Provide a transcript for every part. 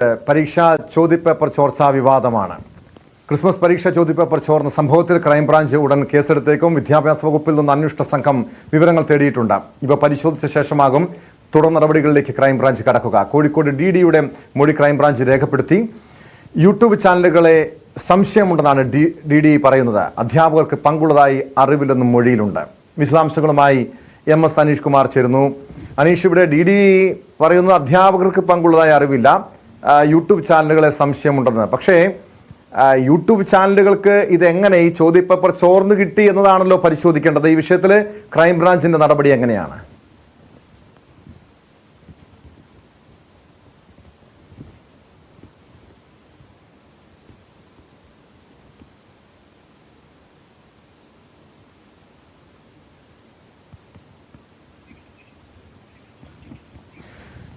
പരീക്ഷാ ചോദ്യപേപ്പർ ചോർച്ചാ വിവാദമാണ്. ക്രിസ്മസ് പരീക്ഷാ ചോദ്യപേപ്പർ ചോർന്ന സംഭവത്തിൽ ക്രൈംബ്രാഞ്ച് ഉടൻ കേസെടുത്തേക്കും. വിദ്യാഭ്യാസ വകുപ്പിൽ നിന്ന് അന്വേഷണ സംഘം വിവരങ്ങൾ തേടിയിട്ടുണ്ട്. ഇവ പരിശോധിച്ച ശേഷമാകും തുടർ നടപടികളിലേക്ക് ക്രൈംബ്രാഞ്ച് കടക്കുക. കോഴിക്കോട് DDയുടെ മൊഴി ക്രൈംബ്രാഞ്ച് രേഖപ്പെടുത്തി. യൂട്യൂബ് ചാനലുകളെ സംശയമുണ്ടെന്നാണ് DD പറയുന്നത്. അധ്യാപകർക്ക് പങ്കുള്ളതായി അറിവില്ലെന്നും മൊഴിയിലുണ്ട്. വിശദാംശങ്ങളുമായി MS അനീഷ് കുമാർ ചേരുന്നു. അനീഷ്, ഇവിടെ DD പറയുന്നത് അധ്യാപകർക്ക് പങ്കുള്ളതായി അറിവില്ല, യൂട്യൂബ് ചാനലുകളെ സംശയമുണ്ടെന്ന്. പക്ഷേ യൂട്യൂബ് ചാനലുകൾക്ക് ഇതെങ്ങനെ ഈ ചോദ്യപേപ്പർ ചോർന്നു കിട്ടി എന്നതാണല്ലോ പരിശോധിക്കേണ്ടത്. ഈ വിഷയത്തിൽ ക്രൈംബ്രാഞ്ചിന്റെ നടപടി എങ്ങനെയാണ്?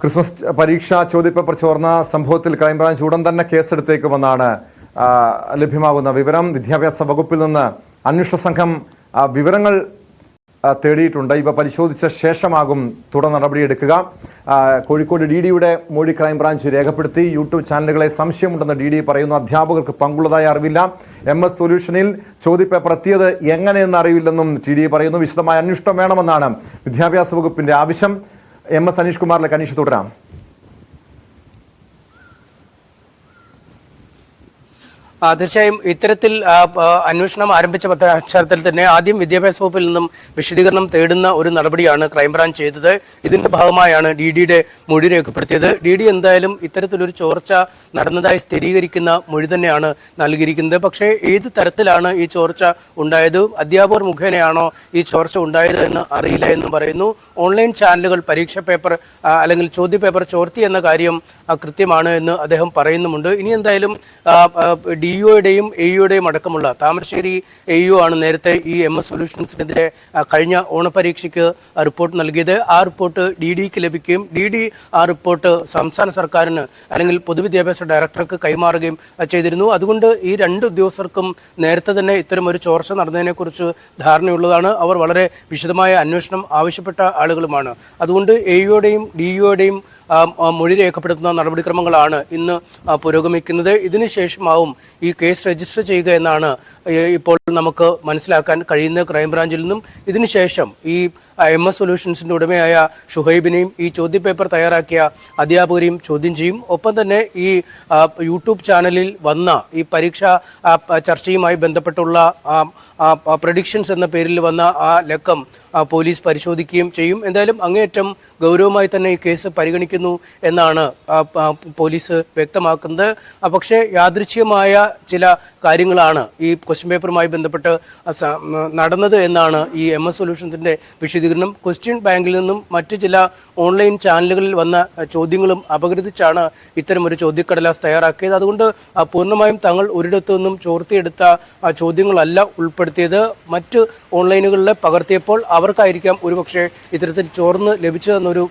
ക്രിസ്മസ് പരീക്ഷാ ചോദ്യപേപ്പർ ചോർന്ന സംഭവത്തിൽ ക്രൈംബ്രാഞ്ച് ഉടൻ തന്നെ കേസെടുത്തേക്കുമെന്നാണ് ലഭ്യമാകുന്ന വിവരം. വിദ്യാഭ്യാസ വകുപ്പിൽ നിന്ന് അന്വേഷണ സംഘം വിവരങ്ങൾ തേടിയിട്ടുണ്ട്. ഇവ പരിശോധിച്ച ശേഷമാകും തുടർ നടപടിയെടുക്കുക. കോഴിക്കോട് DDയുടെ മൊഴി ക്രൈംബ്രാഞ്ച് രേഖപ്പെടുത്തി. യൂട്യൂബ് ചാനലുകളെ സംശയമുണ്ടെന്ന് DD പറയുന്നു. അധ്യാപകർക്ക് പങ്കുള്ളതായി അറിവില്ല. MS സൊല്യൂഷനിൽ ചോദ്യപേപ്പർ എത്തിയത് എങ്ങനെയെന്ന് അറിവില്ലെന്നും DD പറയുന്നു. വിശദമായ അന്വേഷണം വേണമെന്നാണ് വിദ്യാഭ്യാസ വകുപ്പിന്റെ ആവശ്യം. MS അനീഷ് കുമാറിലേക്ക് അനീഷ് തുടരാം. തീർച്ചയായും ഇത്തരത്തിൽ അന്വേഷണം ആരംഭിച്ച പശ്ചാത്തലത്തിൽ തന്നെ ആദ്യം വിദ്യാഭ്യാസ വകുപ്പിൽ നിന്നും വിശദീകരണം തേടുന്ന ഒരു നടപടിയാണ് ക്രൈംബ്രാഞ്ച് ചെയ്തത്. ഇതിന്റെ ഭാഗമായാണ് DDയുടെ മൊഴി രേഖപ്പെടുത്തിയത്. DD എന്തായാലും ഇത്തരത്തിലൊരു ചോർച്ച നടന്നതായി സ്ഥിരീകരിക്കുന്ന മൊഴി തന്നെയാണ് നൽകിയിരിക്കുന്നത്. പക്ഷേ ഏത് തരത്തിലാണ് ഈ ചോർച്ച ഉണ്ടായത്, അധ്യാപകർ മുഖേനയാണോ ഈ ചോർച്ച ഉണ്ടായത് എന്ന് അറിയില്ല എന്ന് പറയുന്നു. ഓൺലൈൻ ചാനലുകൾ പരീക്ഷാ പേപ്പർ അല്ലെങ്കിൽ ചോദ്യപേപ്പർ ചോർത്തി എന്ന കാര്യം കൃത്യമാണ് എന്ന് അദ്ദേഹം പറയുന്നുമുണ്ട്. ഇനി എന്തായാലും DOയുടെയും AUയുടെയും അടക്കമുള്ള താമരശ്ശേരി AU ആണ് നേരത്തെ ഈ MS സൊല്യൂഷൻസിനെതിരെ കഴിഞ്ഞ ഓണപരീക്ഷയ്ക്ക് റിപ്പോർട്ട് നൽകിയത്. ആ റിപ്പോർട്ട് DDക്ക് ലഭിക്കുകയും DD ആ റിപ്പോർട്ട് സംസ്ഥാന സർക്കാരിന് അല്ലെങ്കിൽ പൊതുവിദ്യാഭ്യാസ ഡയറക്ടർക്ക് കൈമാറുകയും ചെയ്തിരുന്നു. അതുകൊണ്ട് ഈ രണ്ട് ഉദ്യോഗസ്ഥർക്കും നേരത്തെ തന്നെ ഇത്തരം ഒരു ചോർച്ച നടന്നതിനെക്കുറിച്ച് ധാരണയുള്ളതാണ്. അവർ വളരെ വിശദമായ അന്വേഷണം ആവശ്യപ്പെട്ട ആളുകളുമാണ്. അതുകൊണ്ട് AUയുടെയും DOയുടെയും മൊഴി രേഖപ്പെടുത്തുന്ന നടപടിക്രമങ്ങളാണ് ഇന്ന് പുരോഗമിക്കുന്നത്. ഇതിനുശേഷമാവും ഈ കേസ് രജിസ്റ്റർ ചെയ്യുക എന്നാണ് ഇപ്പോൾ നമുക്ക് മനസ്സിലാക്കാൻ കഴിയുന്ന ക്രൈംബ്രാഞ്ചിൽ നിന്നും. ഇതിനുശേഷം ഈ MS സൊല്യൂഷൻസിന്റെ ഉടമയായ ഷുഹൈബിനെയും ഈ ചോദ്യപേപ്പർ തയ്യാറാക്കിയ അധ്യാപകരെയും ചോദ്യം ചെയ്യും. ഒപ്പം തന്നെ ഈ യൂട്യൂബ് ചാനലിൽ വന്ന ഈ പരീക്ഷാ ചർച്ചയുമായി ബന്ധപ്പെട്ടുള്ള പ്രഡിക്ഷൻസ് എന്ന പേരിൽ വന്ന ആ ലക്കം പോലീസ് പരിശോധിക്കുകയും ചെയ്യും. എന്തായാലും അങ്ങേയറ്റം ഗൗരവമായി തന്നെ ഈ കേസ് പരിഗണിക്കുന്നു എന്നാണ് പോലീസ് വ്യക്തമാക്കുന്നത്. പക്ഷേ യാദൃച്ഛികമായ ചില കാര്യങ്ങളാണ് ഈ ക്വസ്റ്റ്യൻ പേപ്പറുമായി ബന്ധപ്പെട്ട് നടന്നത് എന്നാണ് ഈ MS സൊല്യൂഷൻസിന്റെ വിശദീകരണം. ക്വസ്റ്റ്യൻ ബാങ്കിൽ നിന്നും മറ്റു ചില ഓൺലൈൻ ചാനലുകളിൽ വന്ന ചോദ്യങ്ങളും അപഗ്രഥിച്ചാണ് ഇത്തരമൊരു ചോദ്യക്കടലാസ് തയ്യാറാക്കിയത്. അതുകൊണ്ട് പൂർണ്ണമായും തങ്ങൾ ഒരിടത്തു നിന്നും ചോർത്തിയെടുത്ത ചോദ്യങ്ങളല്ല ഉൾപ്പെടുത്തിയത്. മറ്റ് ഓൺലൈനുകളിൽ പകർത്തിയപ്പോൾ അവർക്കായിരിക്കാം ഒരുപക്ഷെ ഇത്തരത്തിൽ ചോർന്ന് ലഭിച്ചതെന്നൊരു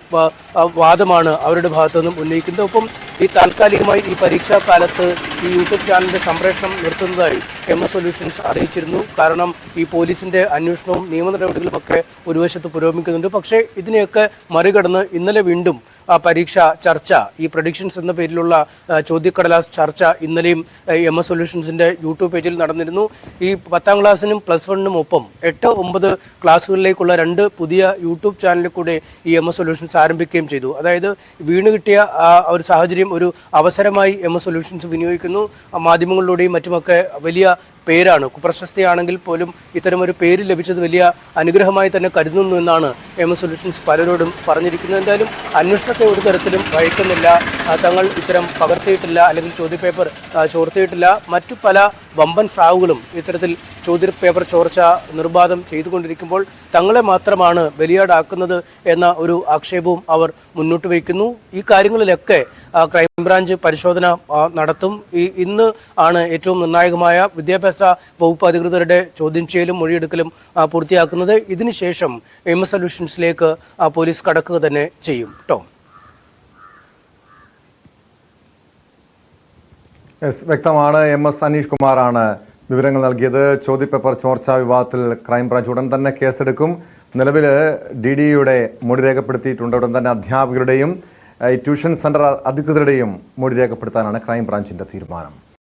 വാദമാണ് അവരുടെ ഭാഗത്തു നിന്നും ഉന്നയിക്കുന്നത്. ഒപ്പം ഈ താൽക്കാലികമായി ഈ പരീക്ഷാ കാലത്ത് ഈ യൂട്യൂബ് ചാനലിന്റെ സംപ്രേഷണം നിർത്തുന്നതായി MS സൊല്യൂഷൻസ് അറിയിച്ചിരുന്നു. കാരണം ഈ പോലീസിന്റെ അന്വേഷണവും നിയമ നടപടികളുമൊക്കെ ഒരു വശത്ത് പുരോഗമിക്കുന്നുണ്ട്. പക്ഷേ ഇതിനെയൊക്കെ മറികടന്ന് ഇന്നലെ വീണ്ടും പരീക്ഷാ ചർച്ച, ഈ പ്രഡിക്ഷൻസ് എന്ന പേരിലുള്ള ചോദ്യക്കടലാസ് ചർച്ച ഇന്നലെയും MS സൊല്യൂഷൻസിന്റെ യൂട്യൂബ് പേജിൽ നടന്നിരുന്നു. ഈ 10ാം ക്ലാസ്സിനും +1നും ഒപ്പം 8, 9 ക്ലാസ്സുകളിലേക്കുള്ള 2 പുതിയ യൂട്യൂബ് ചാനലിൽ കൂടെ ഈ MS സൊല്യൂഷൻസ് ആരംഭിക്കുകയും ചെയ്തു. അതായത് വീണ് കിട്ടിയ ഒരു സാഹചര്യം ഒരു അവസരമായി MS സൊല്യൂഷൻസ് വിനിയോഗിക്കുന്നു. മാധ്യമങ്ങളിലൂടെയും മറ്റുമൊക്കെ വലിയ പേരാണ്, കുപ്രശസ്തിയാണെങ്കിൽ പോലും ഇത്തരമൊരു പേര് ലഭിച്ചത് വലിയ അനുഗ്രഹമായി തന്നെ കരുതുന്നു എന്നാണ് MS സൊല്യൂഷൻസ് പലരോടും പറഞ്ഞിരിക്കുന്നത്. എന്തായാലും അന്വേഷണത്തെ ഒരു തരത്തിലും വഴിക്കുന്നില്ല. തങ്ങൾ ഇത്തരം പകർത്തിയിട്ടില്ല അല്ലെങ്കിൽ ചോദ്യപേപ്പർ ചോർത്തിയിട്ടില്ല. മറ്റു പല വമ്പൻ ഫ്രാവുകളും ഇത്തരത്തിൽ ചോദ്യപേപ്പർ ചോർച്ച നിർബാധം ചെയ്തുകൊണ്ടിരിക്കുമ്പോൾ തങ്ങളെ മാത്രമാണ് ബലിയാടാക്കുന്നത് എന്ന ഒരു ആക്ഷേപവും അവർ മുന്നോട്ട് വയ്ക്കുന്നു. ഈ കാര്യങ്ങളിലൊക്കെ ക്രൈംബ്രാഞ്ച് പരിശോധന നടത്തും. ഇന്ന് ആണ് ഏറ്റവും നിർണായകമായ വിദ്യാഭ്യാസ വകുപ്പ് അധികൃതരുടെ ചോദ്യം ചെയ്യലും മൊഴിയെടുക്കലും പൂർത്തിയാക്കുന്നത്. ഇതിനുശേഷം MS സൊല്യൂഷൻസിലേക്ക് പോലീസ് കടക്കുക തന്നെ ചെയ്യും. ടോം, വ്യക്തമാണ്. MS അനീഷ് കുമാറാണ് വിവരങ്ങൾ നൽകിയത്. ചോദ്യപേപ്പർ ചോർച്ചാ വിവാദത്തിൽ ക്രൈംബ്രാഞ്ച് ഉടൻ തന്നെ കേസെടുക്കും. നിലവിൽ DDയുടെ മൊഴി രേഖപ്പെടുത്തിയിട്ടുണ്ട്. ഉടൻ തന്നെ അധ്യാപകരുടെയും ഈ ട്യൂഷൻ സെന്റർ അധികൃതരുടെയും മൊഴി രേഖപ്പെടുത്താനാണ് ക്രൈംബ്രാഞ്ചിന്റെ തീരുമാനം.